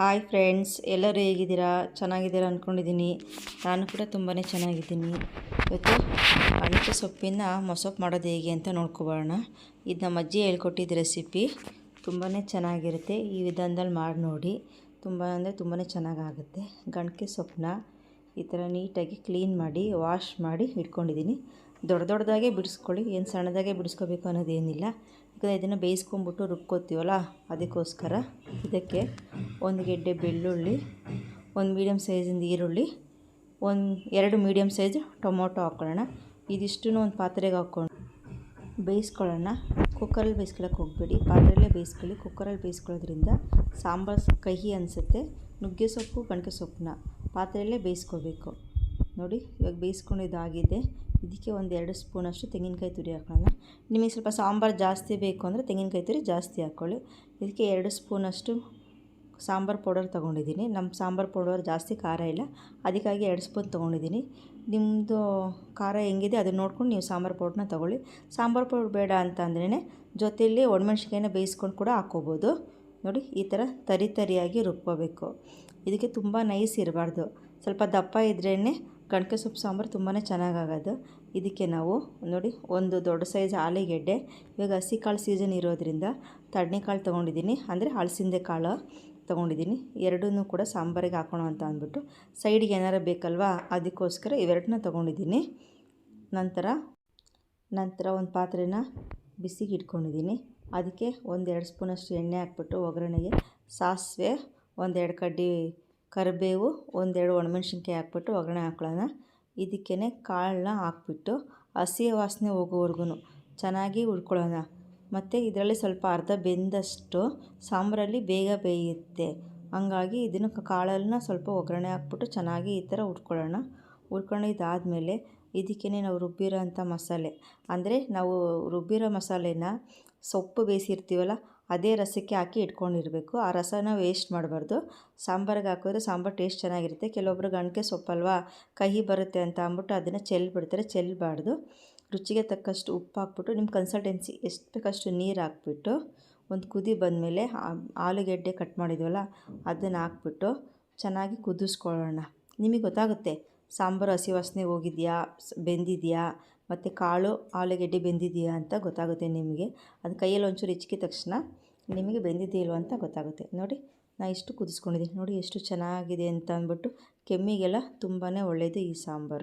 Hi friends, ಎಲ್ಲರೂ ಹೇಗಿದ್ದೀರಾ? ಚೆನ್ನಾಗಿದ್ದೀರಾ ಅಂದ್ಕೊಂಡಿದ್ದೀನಿ. ನಾನು ಕೂಡ ತುಂಬಾ ಚೆನ್ನಾಗಿದ್ದೀನಿ. ಇವತ್ತು ಅಣಕೆ ಸೊಪ್ಪಿನ ಮೊಸಪ್ಪು ಮಾಡೋದು ಹೇಗೆ ಅಂತ ನೋಡ್ಕೊಬೋಣ. ಇದು ನಮ್ಮ ಅಜ್ಜಿ ಹೇಳ್ಕೊಟ್ಟಿದ್ದ ರೆಸಿಪಿ. ತುಂಬಾ ಚೆನ್ನಾಗಿರುತ್ತೆ. ಈ ವಿಧಾನದಲ್ಲಿ ಮಾಡಿ ನೋಡಿ. ತುಂಬ ಅಂದರೆ ತುಂಬಾ ಚೆನ್ನಾಗಾಗುತ್ತೆ. ಗಣಕೆ ಸೊಪ್ಪನ್ನ ಈ ಥರ ನೀಟಾಗಿ ಕ್ಲೀನ್ ಮಾಡಿ ವಾಶ್ ಮಾಡಿ ಇಟ್ಕೊಂಡಿದ್ದೀನಿ. ದೊಡ್ಡದಾಗೆ ಬಿಡಿಸ್ಕೊಳ್ಳಿ, ಏನು ಸಣ್ಣದಾಗೆ ಬಿಡಿಸ್ಕೋಬೇಕು ಅನ್ನೋದೇನಿಲ್ಲ. ಯಾಕಂದರೆ ಇದನ್ನು ಬೇಯಿಸ್ಕೊಂಬಿಟ್ಟು ರುಬ್ಕೋತೀವಲ್ಲ, ಅದಕ್ಕೋಸ್ಕರ. ಇದಕ್ಕೆ ಒಂದು ಗೆಡ್ಡೆ ಬೆಳ್ಳುಳ್ಳಿ, ಒಂದು ಮೀಡಿಯಮ್ ಸೈಜಿಂದ ಈರುಳ್ಳಿ, ಎರಡು ಮೀಡಿಯಮ್ ಸೈಜ್ ಟೊಮೊಟೊ ಹಾಕ್ಕೊಳ್ಳೋಣ. ಇದಿಷ್ಟನ್ನು ಒಂದು ಪಾತ್ರೆಗೆ ಹಾಕ್ಕೊಂಡು ಬೇಯಿಸ್ಕೊಳ್ಳೋಣ. ಕುಕ್ಕರಲ್ಲಿ ಬೇಯಿಸ್ಕೊಳ್ಳೋಕೆ ಹೋಗಬೇಡಿ, ಪಾತ್ರೆಯಲ್ಲೇ ಬೇಯಿಸ್ಕೊಳ್ಳಿ. ಕುಕ್ಕರಲ್ಲಿ ಬೇಯಿಸ್ಕೊಳ್ಳೋದ್ರಿಂದ ಸಾಂಬಾರು ಕಹಿ ಅನಿಸುತ್ತೆ. ನುಗ್ಗೆ ಸೊಪ್ಪು ಗಣಕೆ ಸೊಪ್ಪನ್ನ ಪಾತ್ರೆಯಲ್ಲೇ ಬೇಯಿಸ್ಕೋಬೇಕು. ನೋಡಿ, ಇವಾಗ ಬೇಯಿಸ್ಕೊಂಡಿದ್ದಾಗಿದೆ. ಇದಕ್ಕೆ ಒಂದು 2 ಸ್ಪೂನಷ್ಟು ತೆಂಗಿನಕಾಯಿ ತುರಿ ಹಾಕೋಣ. ನಿಮಗೆ ಸ್ವಲ್ಪ ಸಾಂಬಾರು ಜಾಸ್ತಿ ಬೇಕು ಅಂದರೆ ತೆಂಗಿನಕಾಯಿ ತುರಿ ಜಾಸ್ತಿ ಹಾಕ್ಕೊಳ್ಳಿ. ಇದಕ್ಕೆ 2 ಸ್ಪೂನಷ್ಟು ಸಾಂಬಾರು ಪೌಡರ್ ತೊಗೊಂಡಿದ್ದೀನಿ. ನಮ್ಮ ಸಾಂಬಾರು ಪೌಡರ್ ಜಾಸ್ತಿ ಖಾರ ಇಲ್ಲ, ಅದಕ್ಕಾಗಿ 2 ಸ್ಪೂನ್ ತೊಗೊಂಡಿದ್ದೀನಿ. ನಿಮ್ಮದು ಖಾರ ಹೆಂಗಿದೆ ಅದನ್ನು ನೋಡ್ಕೊಂಡು ನೀವು ಸಾಂಬಾರು ಪೌಡ್ರನ್ನ ತೊಗೊಳ್ಳಿ. ಸಾಂಬಾರು ಪೌಡ್ರ್ ಬೇಡ ಅಂತ ಅಂದ್ರೇ ಜೊತೆಯಲ್ಲಿ ಒಣಮೆಣ್ಸಿನ್ಕಾಯಿನ ಬೇಯಿಸ್ಕೊಂಡು ಕೂಡ ಹಾಕ್ಕೋಬೋದು. ನೋಡಿ, ಈ ಥರ ತರಿಯಾಗಿ ರುಬ್ಕೋಬೇಕು. ಇದಕ್ಕೆ ತುಂಬ ನೈಸ್ ಇರಬಾರ್ದು, ಸ್ವಲ್ಪ ದಪ್ಪ ಇದ್ರೇ ಗಣಕೆ ಸೊಪ್ಪು ಸಾಂಬಾರು ತುಂಬಾ ಚೆನ್ನಾಗಾಗೋದು. ಇದಕ್ಕೆ ನಾವು ನೋಡಿ, ಒಂದು ದೊಡ್ಡ ಸೈಜ್ ಆಲೂಗೆಡ್ಡೆ, ಇವಾಗ ಹಸಿ ಕಾಳು ಸೀಸನ್ ಇರೋದ್ರಿಂದ ತಡ್ನೆಕಾಳು ತೊಗೊಂಡಿದ್ದೀನಿ, ಅಂದರೆ ಹಲಸಿಂದೆ ಕಾಳು ತೊಗೊಂಡಿದ್ದೀನಿ. ಎರಡನ್ನೂ ಕೂಡ ಸಾಂಬಾರಿಗೆ ಹಾಕೋಣ ಅಂತ ಅಂದ್ಬಿಟ್ಟು ಸೈಡಿಗೆ ಏನಾರು ಬೇಕಲ್ವಾ, ಅದಕ್ಕೋಸ್ಕರ ಇವೆರಡನ್ನ ತೊಗೊಂಡಿದ್ದೀನಿ. ನಂತರ ಒಂದು ಪಾತ್ರೆನ ಬಿಸಿಗೆ ಇಟ್ಕೊಂಡಿದ್ದೀನಿ. ಅದಕ್ಕೆ 1-2 ಸ್ಪೂನಷ್ಟು ಎಣ್ಣೆ ಹಾಕ್ಬಿಟ್ಟು ಒಗ್ಗರಣೆಗೆ ಸಾಸಿವೆ, 1-2 ಕಡ್ಡಿ ಕರಿಬೇವು, 1-2 ಒಣಮೆಣ್ಸಿನ್ಕಾಯಿ ಹಾಕ್ಬಿಟ್ಟು ಒಗ್ಗರಣೆ ಹಾಕ್ಕೊಳ್ಳೋಣ. ಇದಕ್ಕೇ ಕಾಳನ್ನ ಹಾಕ್ಬಿಟ್ಟು ಹಸಿ ವಾಸನೆ ಹೋಗೋವರೆಗೂ ಚೆನ್ನಾಗಿ ಹುರ್ಕೊಳ್ಳೋಣ. ಮತ್ತು ಇದರಲ್ಲಿ ಸ್ವಲ್ಪ ಅರ್ಧ ಬೆಂದಷ್ಟು ಸಾಂಬಾರಲ್ಲಿ ಬೇಗ ಬೇಯುತ್ತೆ. ಹಂಗಾಗಿ ಇದನ್ನು ಕಾಳನ್ನ ಸ್ವಲ್ಪ ಒಗ್ಗರಣೆ ಹಾಕ್ಬಿಟ್ಟು ಚೆನ್ನಾಗಿ ಈ ಥರ ಹುರ್ಕೊಂಡಿದ್ದಾದಮೇಲೆ ಇದಕ್ಕೇ ನಾವು ರುಬ್ಬಿರೋ ಅಂಥ ಮಸಾಲೆ, ಅಂದರೆ ನಾವು ರುಬ್ಬಿರೋ ಮಸಾಲೆನ ಸೊಪ್ಪು ಬೇಯಿಸಿರ್ತೀವಲ್ಲ ಅದೇ ರಸಕ್ಕೆ ಹಾಕಿ ಇಟ್ಕೊಂಡಿರಬೇಕು. ಆ ರಸನ ವೇಸ್ಟ್ ಮಾಡಬಾರ್ದು. ಸಾಂಬಾರಿಗೆ ಹಾಕಿದ್ರೆ ಸಾಂಬಾರು ಟೇಸ್ಟ್ ಚೆನ್ನಾಗಿರುತ್ತೆ. ಕೆಲವೊಬ್ಬರು ಗಣಕೆ ಸೊಪ್ಪಲ್ವಾ ಕಹಿ ಬರುತ್ತೆ ಅಂತ ಅಂದ್ಬಿಟ್ಟು ಅದನ್ನು ಚೆಲ್ಬಿಡ್ತಾರೆ. ಚೆಲ್ಲಬಾರ್ದು. ರುಚಿಗೆ ತಕ್ಕಷ್ಟು ಉಪ್ಪು ಹಾಕ್ಬಿಟ್ಟು ನಿಮ್ಮ ಕನ್ಸಿಸ್ಟೆನ್ಸಿ ಎಷ್ಟು ಬೇಕಷ್ಟು ನೀರು ಹಾಕ್ಬಿಟ್ಟು ಒಂದು ಕುದಿ ಬಂದಮೇಲೆ ಆಲೂಗೆಡ್ಡೆ ಕಟ್ ಮಾಡಿದ್ವಲ್ಲ ಅದನ್ನು ಹಾಕ್ಬಿಟ್ಟು ಚೆನ್ನಾಗಿ ಕುದಿಸ್ಕೊಳ್ಳೋಣ. ನಿಮಗೆ ಗೊತ್ತಾಗುತ್ತೆ ಸಾಂಬಾರು ಹಸಿ ವಾಸನೆ ಹೋಗಿದೆಯಾ, ಬೆಂದಿದೆಯಾ, ಮತ್ತು ಕಾಳು ಆಲೂಗೆಡ್ಡೆ ಬೆಂದಿದೆಯಾ ಅಂತ ಗೊತ್ತಾಗುತ್ತೆ ನಿಮಗೆ. ಅದು ಕೈಯಲ್ಲಿ ಒಂಚೂರು ಹಿಚ್ಕಿದ ತಕ್ಷಣ ನಿಮಗೆ ಬೆಂದಿದೆಯಿಲ್ವ ಅಂತ ಗೊತ್ತಾಗುತ್ತೆ. ನೋಡಿ, ನಾನು ಇಷ್ಟು ಕುದಿಸ್ಕೊಂಡಿದ್ದೀನಿ. ನೋಡಿ ಎಷ್ಟು ಚೆನ್ನಾಗಿದೆ ಅಂತ ಅಂದ್ಬಿಟ್ಟು. ಕೆಮ್ಮಿಗೆಲ್ಲ ತುಂಬಾ ಒಳ್ಳೆಯದು ಈ ಸಾಂಬಾರು.